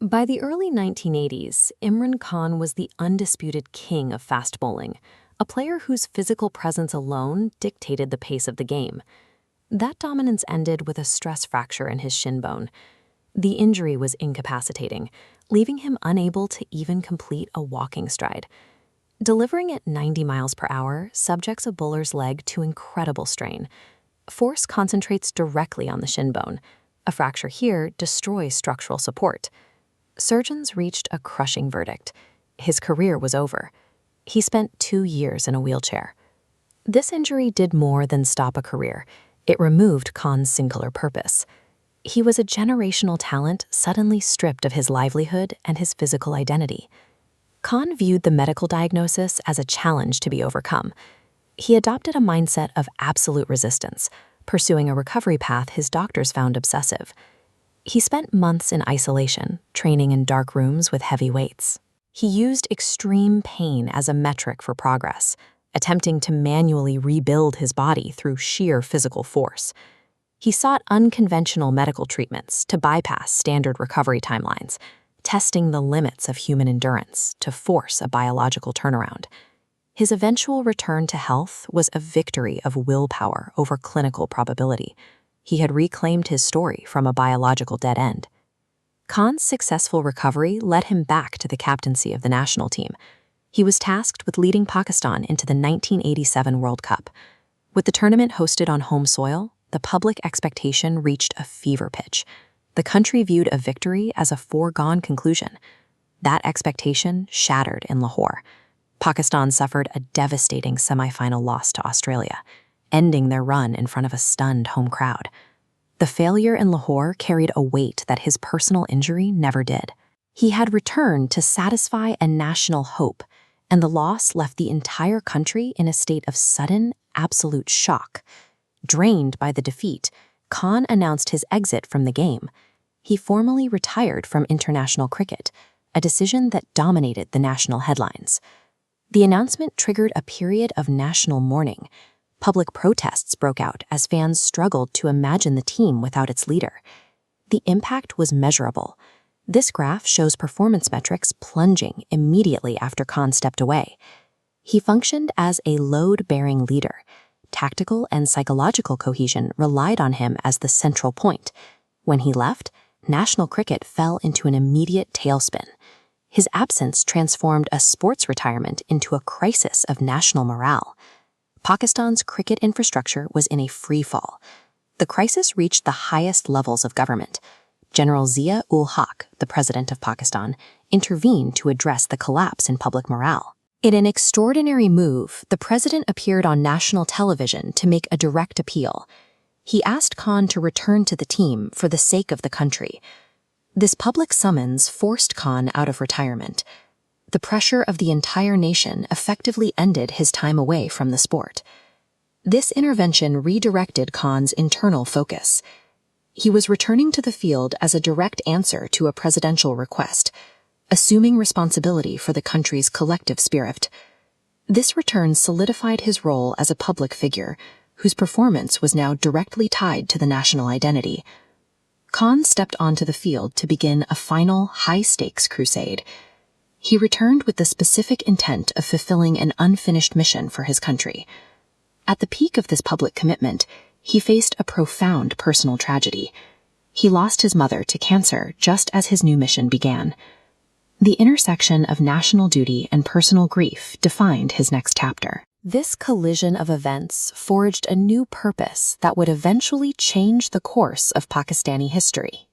By the early 1980s, Imran Khan was the undisputed king of fast bowling, a player whose physical presence alone dictated the pace of the game. That dominance ended with a stress fracture in his shin bone. The injury was incapacitating, leaving him unable to even complete a walking stride. Delivering at 90 miles per hour subjects a bowler's leg to incredible strain. Force concentrates directly on the shin bone. A fracture here destroys structural support. Surgeons reached a crushing verdict. His career was over. He spent 2 years in a wheelchair. This injury did more than stop a career. It removed Khan's singular purpose. He was a generational talent suddenly stripped of his livelihood and his physical identity. Khan viewed the medical diagnosis as a challenge to be overcome. He adopted a mindset of absolute resistance, pursuing a recovery path his doctors found obsessive. He spent months in isolation, training in dark rooms with heavy weights. He used extreme pain as a metric for progress, attempting to manually rebuild his body through sheer physical force. He sought unconventional medical treatments to bypass standard recovery timelines, testing the limits of human endurance to force a biological turnaround. His eventual return to health was a victory of willpower over clinical probability. He had reclaimed his story from a biological dead end. Khan's successful recovery led him back to the captaincy of the national team. He was tasked with leading Pakistan into the 1987 World Cup. With the tournament hosted on home soil, the public expectation reached a fever pitch. The country viewed a victory as a foregone conclusion. That expectation shattered in Lahore. Pakistan suffered a devastating semifinal loss to Australia, ending their run in front of a stunned home crowd. The failure in Lahore carried a weight that his personal injury never did. He had returned to satisfy a national hope, and the loss left the entire country in a state of sudden, absolute shock. Drained by the defeat, Khan announced his exit from the game. He formally retired from international cricket, a decision that dominated the national headlines. The announcement triggered a period of national mourning. Public protests broke out as fans struggled to imagine the team without its leader. The impact was measurable. This graph shows performance metrics plunging immediately after Khan stepped away. He functioned as a load-bearing leader. Tactical and psychological cohesion relied on him as the central point. When he left, national cricket fell into an immediate tailspin. His absence transformed a sports retirement into a crisis of national morale. Pakistan's cricket infrastructure was in a free fall. The crisis reached the highest levels of government. General Zia-ul-Haq, the president of Pakistan, intervened to address the collapse in public morale. In an extraordinary move, the president appeared on national television to make a direct appeal. He asked Khan to return to the team for the sake of the country. This public summons forced Khan out of retirement. The pressure of the entire nation effectively ended his time away from the sport. This intervention redirected Khan's internal focus. He was returning to the field as a direct answer to a presidential request, assuming responsibility for the country's collective spirit. This return solidified his role as a public figure, whose performance was now directly tied to the national identity. Khan stepped onto the field to begin a final, high-stakes crusade. He returned with the specific intent of fulfilling an unfinished mission for his country. At the peak of this public commitment, he faced a profound personal tragedy. He lost his mother to cancer just as his new mission began. The intersection of national duty and personal grief defined his next chapter. This collision of events forged a new purpose that would eventually change the course of Pakistani history.